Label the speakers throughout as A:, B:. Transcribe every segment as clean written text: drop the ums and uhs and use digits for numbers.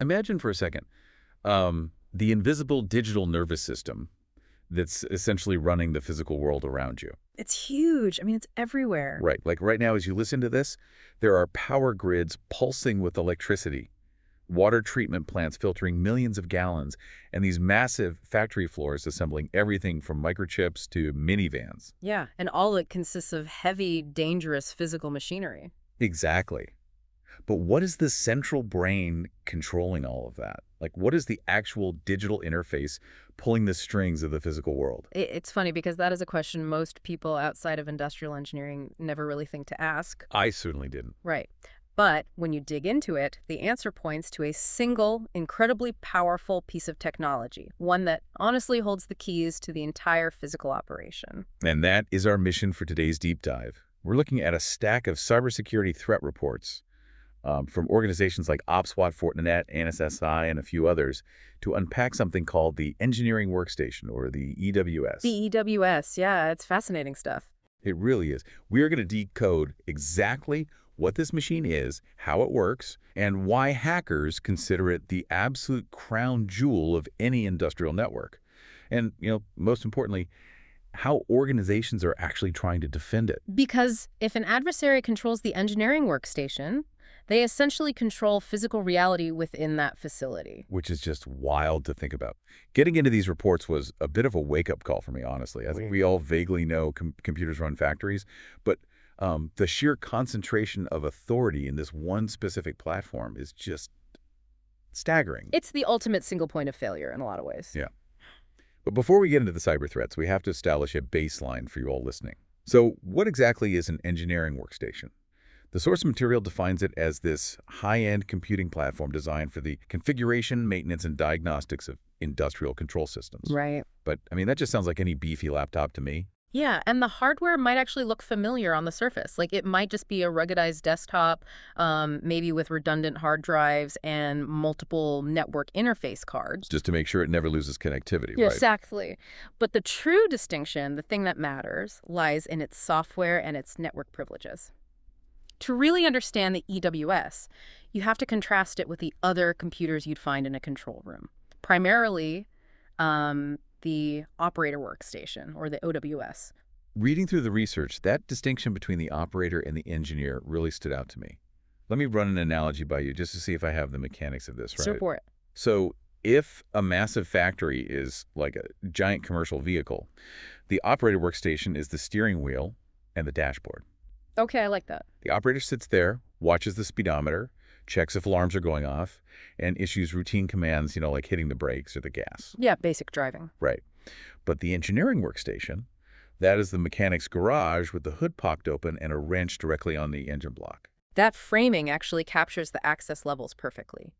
A: Imagine for a second the invisible digital nervous system that's essentially running the physical world around you.
B: It's huge. I mean, it's everywhere.
A: Right. Like right now, as you listen to this, there are power grids pulsing with electricity, water treatment plants filtering millions of gallons, and these massive factory floors assembling everything from microchips to minivans.
B: Yeah, and all it consists of heavy, dangerous physical machinery.
A: Exactly. But what is the central brain controlling all of that? Like, what is the actual digital interface pulling the strings of the physical world?
B: It's funny because that is a question most people outside of industrial engineering never really think to ask.
A: I certainly didn't.
B: Right. But when you dig into it, the answer points to a single, incredibly powerful piece of technology, one that honestly holds the keys to the entire physical operation.
A: And that is our mission for today's deep dive. We're looking at a stack of cybersecurity threat reports from organizations like OPSWAT, Fortinet, ANSSI, and a few others to unpack something called the Engineering Workstation, or the EWS.
B: The EWS, yeah, it's fascinating stuff.
A: It really is. We are going to decode exactly what this machine is, how it works, and why hackers consider it the absolute crown jewel of any industrial network. And, most importantly, how organizations are actually trying to defend it.
B: Because if an adversary controls the engineering workstation, they essentially control physical reality within that facility.
A: Which is just wild to think about. Getting into these reports was a bit of a wake-up call for me, honestly. I think we all vaguely know computers run factories, but the sheer concentration of authority in this one specific platform is just staggering.
B: It's the ultimate single point of failure in a lot of ways.
A: Yeah. But before we get into the cyber threats, we have to establish a baseline for you all listening. So what exactly is an engineering workstation? The source material defines it as this high-end computing platform designed for the configuration, maintenance, and diagnostics of industrial control systems.
B: Right.
A: But, that just sounds like any beefy laptop to me.
B: Yeah, and the hardware might actually look familiar on the surface. Like it might just be a ruggedized desktop, maybe with redundant hard drives and multiple network interface cards.
A: Just to make sure it never loses connectivity,
B: Yeah,
A: right?
B: exactly. But the true distinction, the thing that matters, lies in its software and its network privileges. To really understand the EWS, you have to contrast it with the other computers you'd find in a control room. Primarily, the operator workstation, or the OWS.
A: Reading through the research, that distinction between the operator and the engineer really stood out to me. Let me run an analogy by you just to see if I have the mechanics of this right.
B: Support.
A: So if a massive factory is like a giant commercial vehicle, the operator workstation is the steering wheel and the dashboard.
B: Okay, I like that.
A: The operator sits there, watches the speedometer, checks if alarms are going off, and issues routine commands, like hitting the brakes or the gas.
B: Yeah, basic driving.
A: Right. But the engineering workstation, that is the mechanic's garage with the hood popped open and a wrench directly on the engine block.
B: That framing actually captures the access levels perfectly.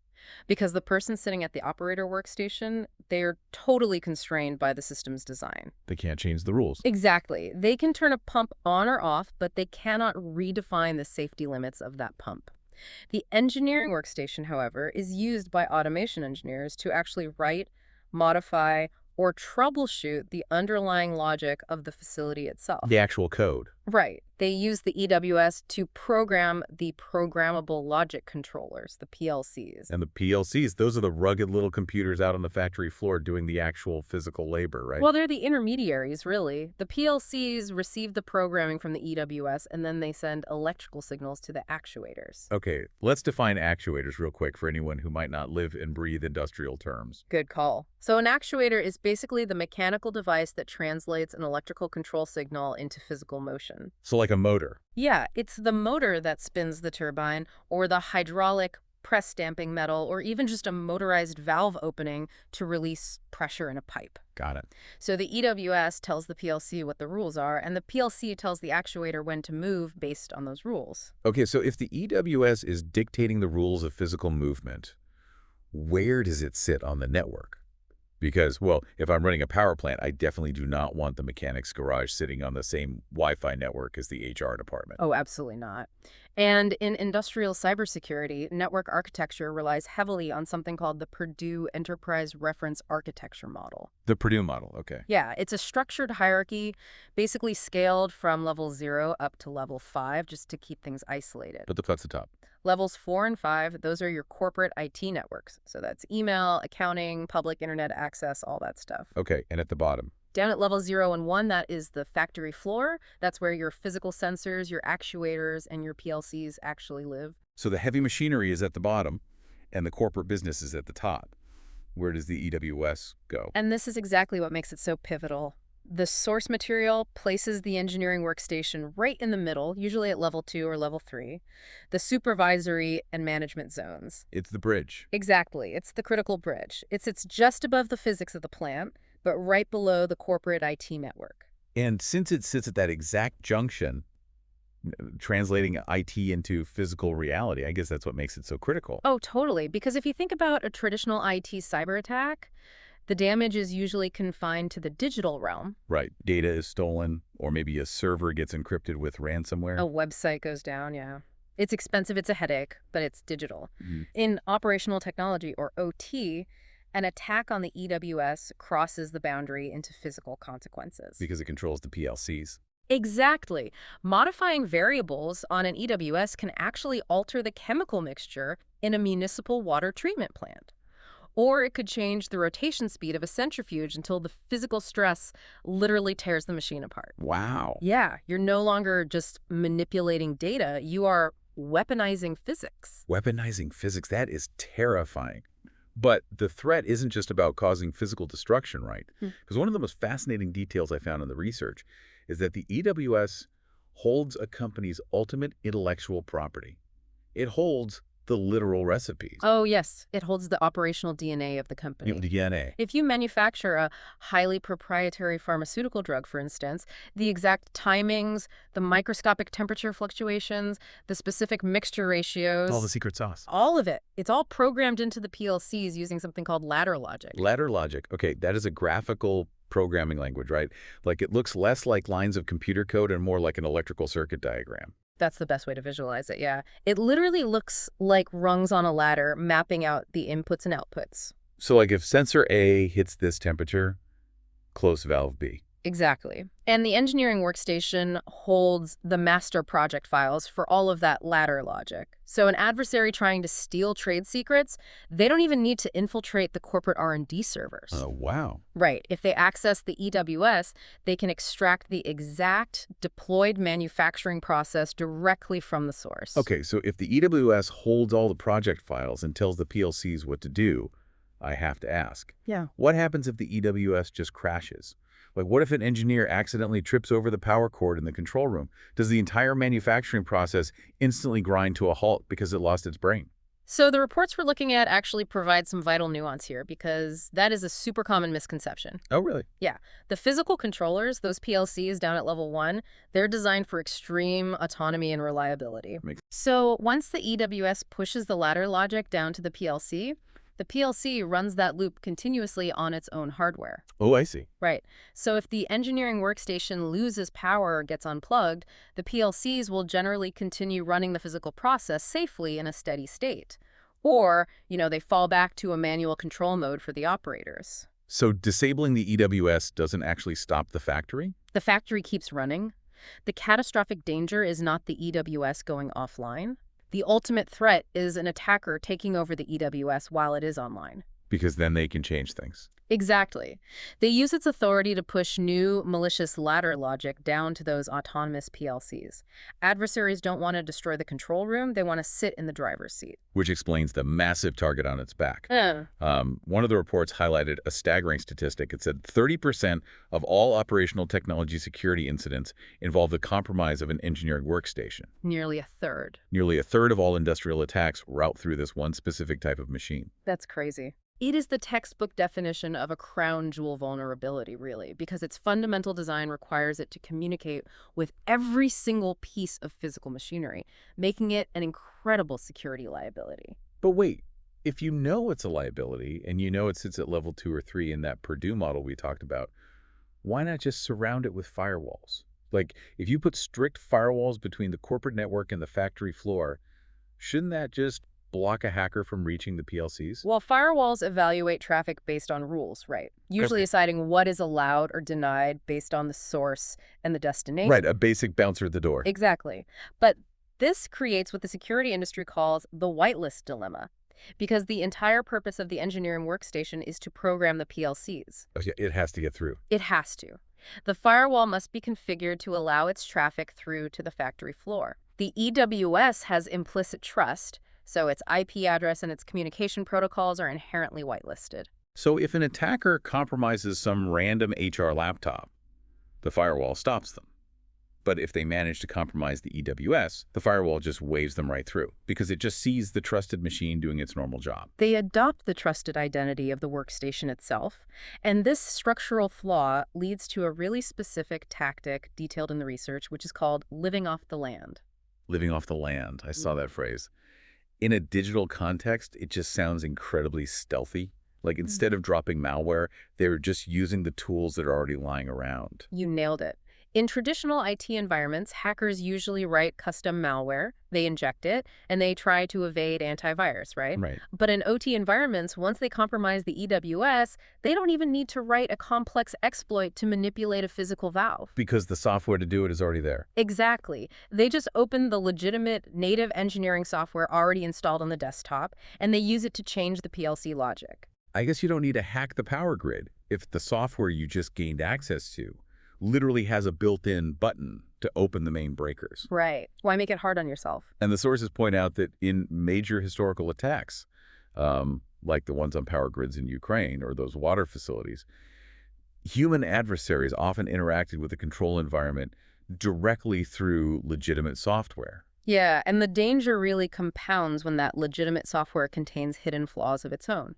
B: Because the person sitting at the operator workstation, they're totally constrained by the system's design.
A: They can't change the rules.
B: Exactly. They can turn a pump on or off, but they cannot redefine the safety limits of that pump. The engineering workstation, however, is used by automation engineers to actually write, modify, or troubleshoot the underlying logic of the facility itself.
A: The actual code.
B: Right. They use the EWS to program the programmable logic controllers, the PLCs.
A: And the PLCs, those are the rugged little computers out on the factory floor doing the actual physical labor, right?
B: Well, they're the intermediaries, really. The PLCs receive the programming from the EWS, and then they send electrical signals to the actuators.
A: Okay, let's define actuators real quick for anyone who might not live and breathe industrial terms.
B: Good call. So an actuator is basically the mechanical device that translates an electrical control signal into physical motion.
A: So like a motor.
B: Yeah, it's the motor that spins the turbine, or the hydraulic press stamping metal, or even just a motorized valve opening to release pressure in a pipe.
A: Got it.
B: So the EWS tells the PLC what the rules are, and the PLC tells the actuator when to move based on those rules.
A: Okay, so if the EWS is dictating the rules of physical movement, where does it sit on the network? Because, well, if I'm running a power plant, I definitely do not want the mechanic's garage sitting on the same Wi-Fi network as the HR department.
B: Oh, absolutely not. And in industrial cybersecurity, network architecture relies heavily on something called the Purdue Enterprise Reference Architecture Model.
A: The Purdue model, okay.
B: Yeah, it's a structured hierarchy, basically scaled from level 0 up to level 5, just to keep things isolated.
A: But what's the top?
B: Levels 4 and 5, those are your corporate IT networks. So that's email, accounting, public internet access, all that stuff.
A: Okay, and at the bottom?
B: Down at level 0 and 1, that is the factory floor. That's where your physical sensors, your actuators, and your PLCs actually live.
A: So the heavy machinery is at the bottom, and the corporate business is at the top. Where does the EWS go?
B: And this is exactly what makes it so pivotal. The source material places the engineering workstation right in the middle, usually at level 2 or level 3, the supervisory and management zones.
A: It's the bridge.
B: Exactly. It's the critical bridge. It sits just above the physics of the plant, but right below the corporate IT network.
A: And since it sits at that exact junction, translating IT into physical reality, I guess that's what makes it so critical.
B: Oh, totally. Because if you think about a traditional IT cyber attack, the damage is usually confined to the digital realm.
A: Right. Data is stolen, or maybe a server gets encrypted with ransomware.
B: A website goes down, yeah. It's expensive, it's a headache, but it's digital.
A: Mhm.
B: In operational technology, or OT, an attack on the EWS crosses the boundary into physical consequences.
A: Because it controls the PLCs.
B: Exactly. Modifying variables on an EWS can actually alter the chemical mixture in a municipal water treatment plant. Or it could change the rotation speed of a centrifuge until the physical stress literally tears the machine apart.
A: Wow.
B: Yeah, you're no longer just manipulating data, you are weaponizing physics.
A: Weaponizing physics, that is terrifying. But the threat isn't just about causing physical destruction, right? Because one of the most fascinating details I found in the research is that the EWS holds a company's ultimate intellectual property. It holds the literal recipes.
B: Oh, yes. It holds the operational DNA of the company.
A: DNA.
B: If you manufacture a highly proprietary pharmaceutical drug, for instance, the exact timings, the microscopic temperature fluctuations, the specific mixture ratios,
A: All the secret sauce.
B: all of it, it's all programmed into the PLCs using something called ladder logic.
A: Ladder logic. Okay, that is a graphical programming language, right? Like it looks less like lines of computer code and more like an electrical circuit diagram.
B: That's the best way to visualize it, yeah. It literally looks like rungs on a ladder mapping out the inputs and outputs.
A: So like if sensor A hits this temperature, close valve B.
B: Exactly. And the engineering workstation holds the master project files for all of that ladder logic. So an adversary trying to steal trade secrets, they don't even need to infiltrate the corporate R&D servers.
A: Oh, wow.
B: Right. If they access the EWS, they can extract the exact deployed manufacturing process directly from the source.
A: Okay, so if the EWS holds all the project files and tells the PLCs what to do, I have to ask.
B: Yeah.
A: What happens if the EWS just crashes? Like, what if an engineer accidentally trips over the power cord in the control room? Does the entire manufacturing process instantly grind to a halt because it lost its brain?
B: So the reports we're looking at actually provide some vital nuance here because that is a super common misconception.
A: Oh, really?
B: Yeah. The physical controllers, those PLCs down at level 1, they're designed for extreme autonomy and reliability. So once the EWS pushes the ladder logic down to the PLC runs that loop continuously on its own hardware.
A: Oh, I see.
B: Right. So if the engineering workstation loses power or gets unplugged, the PLCs will generally continue running the physical process safely in a steady state. Or, they fall back to a manual control mode for the operators.
A: So disabling the EWS doesn't actually stop the factory?
B: The factory keeps running. The catastrophic danger is not the EWS going offline. The ultimate threat is an attacker taking over the EWS while it is online.
A: Because then they can change things.
B: Exactly. They use its authority to push new malicious ladder logic down to those autonomous PLCs. Adversaries don't want to destroy the control room, they want to sit in the driver's seat.
A: Which explains the massive target on its back. One of the reports highlighted a staggering statistic. It said 30% of all operational technology security incidents involve the compromise of an engineering workstation.
B: Nearly a third.
A: Nearly a third of all industrial attacks route through this one specific type of machine.
B: That's crazy. It is the textbook definition of a crown jewel vulnerability, really, because its fundamental design requires it to communicate with every single piece of physical machinery, making it an incredible security liability.
A: But wait, if you know it's a liability and you know it sits at level 2 or 3 in that Purdue model we talked about, why not just surround it with firewalls? Like, if you put strict firewalls between the corporate network and the factory floor, shouldn't that just block a hacker from reaching the PLCs?
B: Well, firewalls evaluate traffic based on rules, right? Usually deciding what is allowed or denied based on the source and the destination.
A: Right, a basic bouncer at the door.
B: Exactly. But This creates what the security industry calls the whitelist dilemma, because the entire purpose of the engineering workstation is to program the PLCs.
A: Oh, yeah, it has to get through.
B: It has to. The firewall must be configured to allow its traffic through to the factory floor. The EWS has implicit trust, so its IP address and its communication protocols are inherently whitelisted.
A: So if an attacker compromises some random HR laptop, the firewall stops them. But if they manage to compromise the EWS, the firewall just waves them right through because it just sees the trusted machine doing its normal job.
B: They adopt the trusted identity of the workstation itself, and this structural flaw leads to a really specific tactic detailed in the research, which is called living off the land.
A: Living off the land. I saw that phrase. In a digital context, it just sounds incredibly stealthy. Like instead of dropping malware, they're just using the tools that are already lying around.
B: You nailed it. In traditional IT environments, hackers usually write custom malware, they inject it, and they try to evade antivirus, right?
A: Right.
B: But in OT environments, once they compromise the EWS, they don't even need to write a complex exploit to manipulate a physical valve.
A: Because the software to do it is already there.
B: Exactly. They just open the legitimate native engineering software already installed on the desktop, and they use it to change the PLC logic.
A: I guess you don't need to hack the power grid if the software you just gained access to literally has a built-in button to open the main breakers.
B: Right. Why make it hard on yourself?
A: And the sources point out that in major historical attacks, like the ones on power grids in Ukraine or those water facilities, human adversaries often interacted with the control environment directly through legitimate software.
B: Yeah, and the danger really compounds when that legitimate software contains hidden flaws of its own.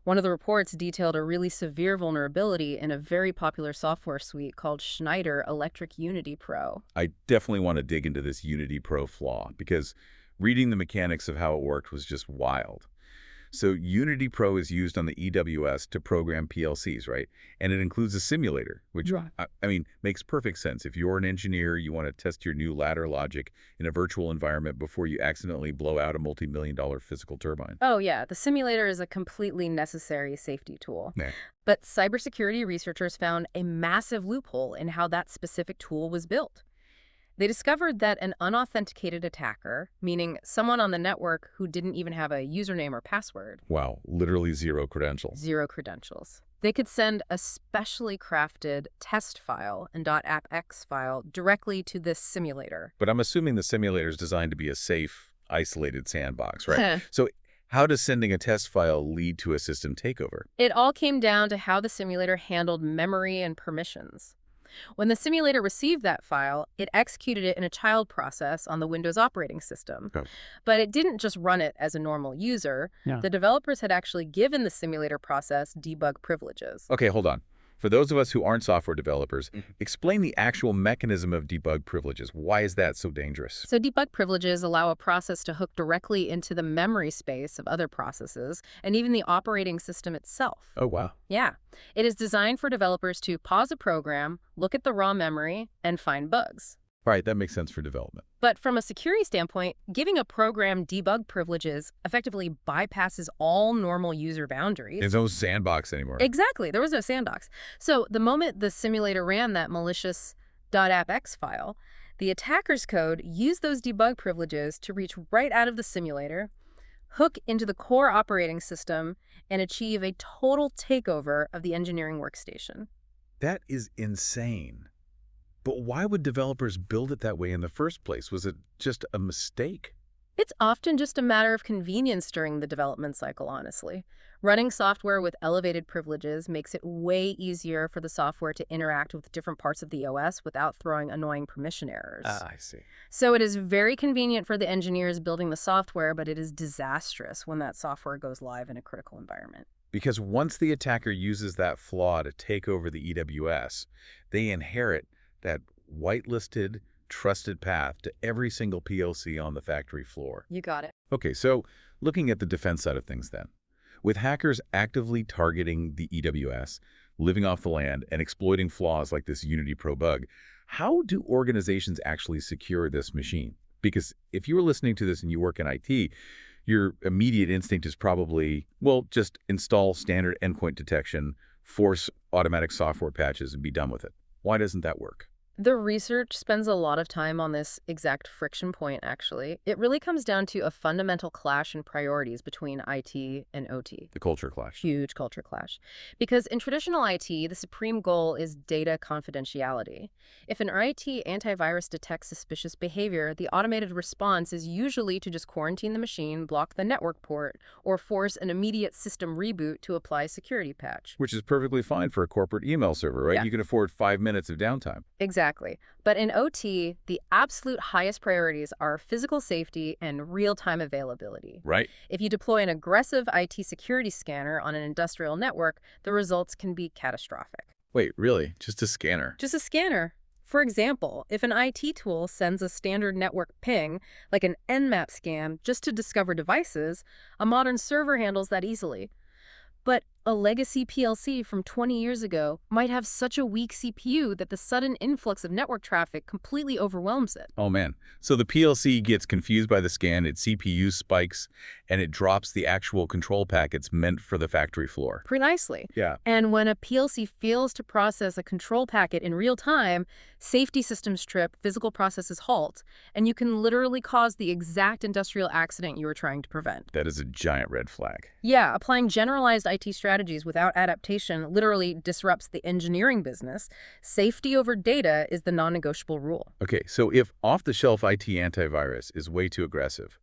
B: One of the reports detailed a really severe vulnerability in a very popular software suite called Schneider Electric Unity Pro.
A: I definitely want to dig into this Unity Pro flaw because reading the mechanics of how it worked was just wild. So Unity Pro is used on the EWS to program PLCs, right? And it includes a simulator, which,
B: Right.
A: I mean, makes perfect sense. If you're an engineer, you want to test your new ladder logic in a virtual environment before you accidentally blow out a multi-million-dollar physical turbine.
B: Oh yeah, the simulator is a completely necessary safety tool.
A: Yeah.
B: But cybersecurity researchers found a massive loophole in how that specific tool was built. They discovered that an unauthenticated attacker, meaning someone on the network who didn't even have a username or password,
A: Wow, literally zero credentials.
B: zero credentials, they could send a specially crafted test file and .apx file directly to this simulator.
A: But I'm assuming the simulator is designed to be a safe, isolated sandbox, right?
B: Huh.
A: So how does sending a test file lead to a system takeover?
B: It all came down to how the simulator handled memory and permissions. When the simulator received that file, it executed it in a child process on the Windows operating system.
A: Okay.
B: But it didn't just run it as a normal user.
C: Yeah.
B: The developers had actually given the simulator process debug privileges.
A: Okay, hold on. For those of us who aren't software developers, explain the actual mechanism of debug privileges. Why is that so dangerous?
B: So debug privileges allow a process to hook directly into the memory space of other processes and even the operating system itself.
A: Oh, wow.
B: Yeah. It is designed for developers to pause a program, look at the raw memory, and find bugs.
A: Right, that makes sense for development.
B: But from a security standpoint, giving a program debug privileges effectively bypasses all normal user boundaries.
A: There's no sandbox anymore.
B: Exactly. There was no sandbox. So the moment the simulator ran that malicious .apx file, the attacker's code used those debug privileges to reach right out of the simulator, hook into the core operating system, and achieve a total takeover of the engineering workstation.
A: That is insane. But why would developers build it that way in the first place? Was it just a mistake?
B: It's often just a matter of convenience during the development cycle, honestly. Running software with elevated privileges makes it way easier for the software to interact with different parts of the OS without throwing annoying permission errors.
A: I see.
B: So it is very convenient for the engineers building the software, but it is disastrous when that software goes live in a critical environment.
A: Because once the attacker uses that flaw to take over the EWS, they inherit that whitelisted, trusted path to every single PLC on the factory floor.
B: You got it.
A: Okay, so looking at the defense side of things then. With hackers actively targeting the EWS, living off the land, and exploiting flaws like this Unity Pro bug, how do organizations actually secure this machine? Because if you were listening to this and you work in IT, your immediate instinct is probably, well, just install standard endpoint detection, force automatic software patches, and be done with it. Why doesn't that work?
B: The research spends a lot of time on this exact friction point, actually. It really comes down to a fundamental clash in priorities between IT and OT.
A: The culture clash.
B: Huge culture clash. Because in traditional IT, the supreme goal is data confidentiality. If an IT antivirus detects suspicious behavior, the automated response is usually to just quarantine the machine, block the network port, or force an immediate system reboot to apply a security patch.
A: Which is perfectly fine for a corporate email server, right?
B: Yeah.
A: You can afford 5 minutes of downtime.
B: Exactly. But in OT, the absolute highest priorities are physical safety and real-time availability.
A: Right.
B: If you deploy an aggressive IT security scanner on an industrial network, the results can be catastrophic.
A: Wait, really? Just a scanner?
B: Just a scanner. For example, if an IT tool sends a standard network ping, like an Nmap scan, just to discover devices, a modern server handles that easily. But a legacy PLC from 20 years ago might have such a weak CPU that the sudden influx of network traffic completely overwhelms it.
A: Oh, man. So the PLC gets confused by the scan, its CPU spikes, and it drops the actual control packets meant for the factory floor.
B: Precisely.
A: Yeah.
B: And when a PLC fails to process a control packet in real time, safety systems trip, physical processes halt, and you can literally cause the exact industrial accident you were trying to prevent.
A: That is a giant red flag.
B: Yeah, applying generalized IT strategies without adaptation literally disrupts the engineering business. Safety over data is the non-negotiable rule.
A: Okay, so if off-the-shelf IT antivirus is way too aggressive,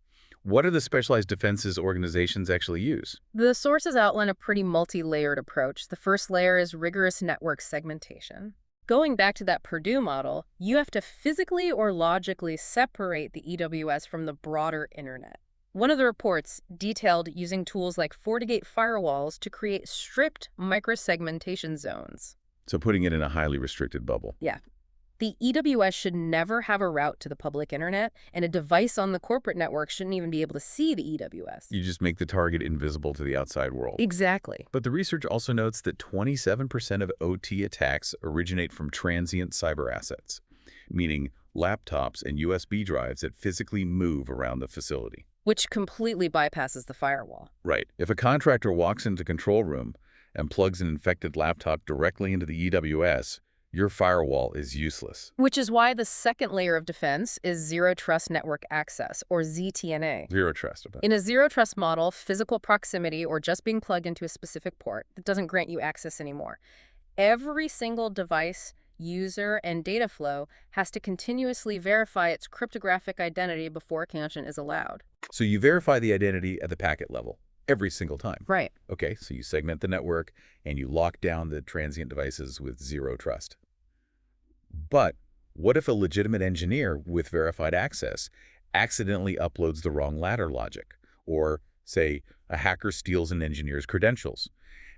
A: what are the specialized defenses organizations actually use?
B: The sources outline a pretty multi-layered approach. The first layer is rigorous network segmentation. Going back to that Purdue model, you have to physically or logically separate the EWS from the broader internet. One of the reports detailed using tools like FortiGate firewalls to create strict microsegmentation zones.
A: So putting it in a highly restricted bubble.
B: Yeah. The EWS should never have a route to the public internet, and a device on the corporate network shouldn't even be able to see the EWS.
A: You just make the target invisible to the outside world.
B: Exactly.
A: But the research also notes that 27% of OT attacks originate from transient cyber assets, meaning laptops and USB drives that physically move around the facility.
B: Which completely bypasses the firewall.
A: Right. If a contractor walks into the control room and plugs an infected laptop directly into the EWS, your firewall is useless.
B: Which is why the second layer of defense is Zero Trust Network Access, or ZTNA.
A: Zero trust.
B: In a Zero Trust model, physical proximity or just being plugged into a specific port that doesn't grant you access anymore. Every single device, user, and data flow has to continuously verify its cryptographic identity before connection is allowed.
A: So you verify the identity at the packet level every single time.
B: Right.
A: Okay, so you segment the network and you lock down the transient devices with zero trust. But what if a legitimate engineer with verified access accidentally uploads the wrong ladder logic? Or, say, a hacker steals an engineer's credentials?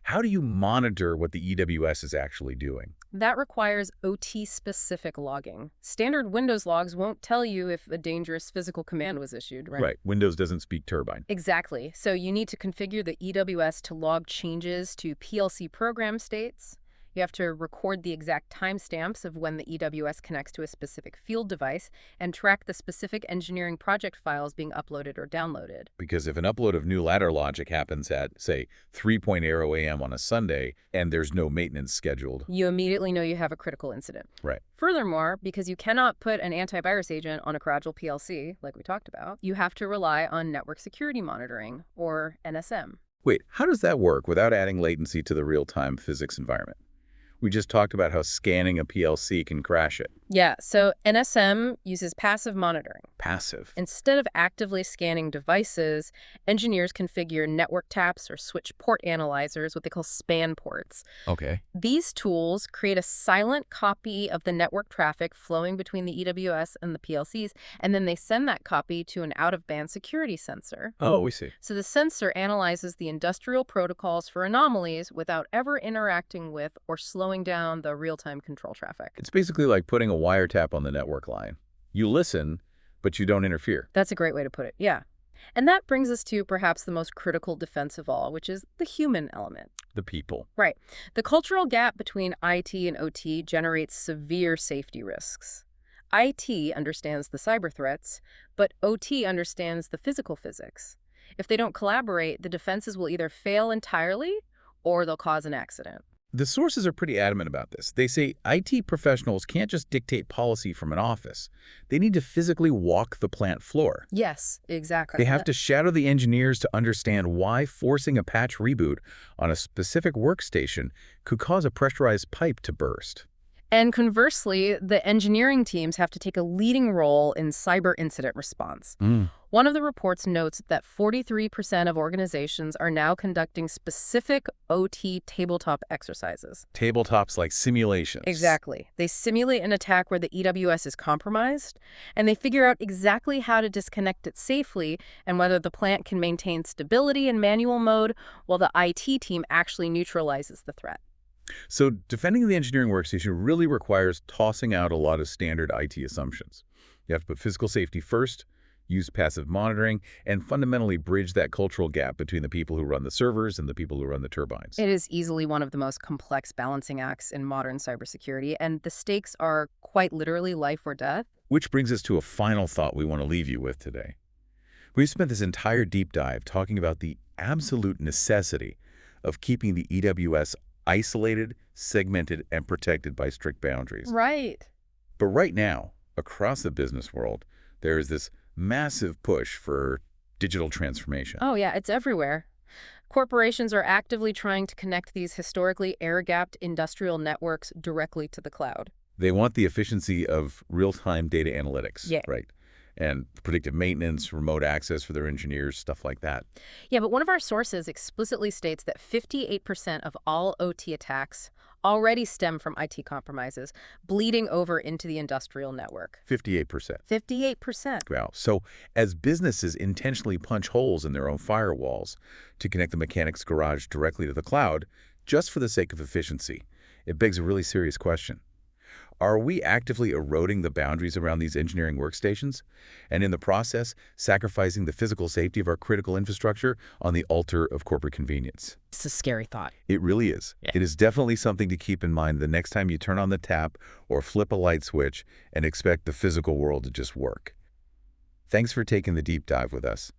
A: How do you monitor what the EWS is actually doing?
B: That requires OT-specific logging. Standard Windows logs won't tell you if a dangerous physical command was issued, right?
A: Right. Windows doesn't speak turbine.
B: Exactly. So you need to configure the EWS to log changes to PLC program states. You have to record the exact timestamps of when the EWS connects to a specific field device and track the specific engineering project files being uploaded or downloaded.
A: Because if an upload of new ladder logic happens at, say, 3:00 a.m. on a Sunday and there's no maintenance scheduled,
B: you immediately know you have a critical incident.
A: right?
B: Furthermore, because you cannot put an antivirus agent on a fragile PLC, like we talked about, you have to rely on network security monitoring, or NSM.
A: Wait, how does that work without adding latency to the real-time physics environment? We just talked about how scanning a PLC can crash it.
B: Yeah, so NSM uses passive monitoring.
A: Passive.
B: Instead of actively scanning devices, engineers configure network taps or switch port analyzers, what they call span ports.
A: Okay.
B: These tools create a silent copy of the network traffic flowing between the EWS and the PLCs, and then they send that copy to an out-of-band security sensor.
A: Oh, we see.
B: So the sensor analyzes the industrial protocols for anomalies without ever interacting with or slowing down the real-time control traffic.
A: It's basically like putting a wiretap on the network line. You listen, but you don't interfere.
B: That's a great way to put it, yeah. And that brings us to perhaps the most critical defense of all, which is the human element.
A: The people.
B: Right. The cultural gap between IT and OT generates severe safety risks. IT understands the cyber threats, but OT understands the physical physics. If they don't collaborate, the defenses will either fail entirely or they'll cause an accident.
A: The sources are pretty adamant about this. They say IT professionals can't just dictate policy from an office. They need to physically walk the plant floor.
B: Yes, exactly.
A: They have to shadow the engineers to understand why forcing a patch reboot on a specific workstation could cause a pressurized pipe to burst.
B: And conversely, the engineering teams have to take a leading role in cyber incident response. One of the reports notes that 43% of organizations are now conducting specific OT tabletop exercises.
A: Tabletops like simulations.
B: Exactly. They simulate an attack where the EWS is compromised, and they figure out exactly how to disconnect it safely and whether the plant can maintain stability in manual mode while the IT team actually neutralizes the threat.
A: So defending the engineering workstation really requires tossing out a lot of standard IT assumptions. You have to put physical safety first, use passive monitoring, and fundamentally bridge that cultural gap between the people who run the servers and the people who run the turbines.
B: It is easily one of the most complex balancing acts in modern cybersecurity, and the stakes are quite literally life or death.
A: Which brings us to a final thought we want to leave you with today. We've spent this entire deep dive talking about the absolute necessity of keeping the EWS isolated, segmented, and protected by strict boundaries.
B: Right.
A: But right now, across the business world, there is this massive push for digital transformation.
B: Oh, yeah, it's everywhere. Corporations are actively trying to connect these historically air-gapped industrial networks directly to the cloud.
A: They want the efficiency of real-time data analytics,
B: Yeah.
A: right? And predictive maintenance, remote access for their engineers, stuff like that.
B: Yeah, but one of our sources explicitly states that 58% of all OT attacks already stem from IT compromises, bleeding over into the industrial network.
A: 58%.
B: 58%.
A: Wow. So as businesses intentionally punch holes in their own firewalls to connect the mechanic's garage directly to the cloud, just for the sake of efficiency, it begs a really serious question. Are we actively eroding the boundaries around these engineering workstations, and in the process, sacrificing the physical safety of our critical infrastructure on the altar of corporate convenience?
B: It's a scary thought.
A: It really is.
B: Yeah.
A: It is definitely something to keep in mind the next time you turn on the tap or flip a light switch and expect the physical world to just work. Thanks for taking the deep dive with us.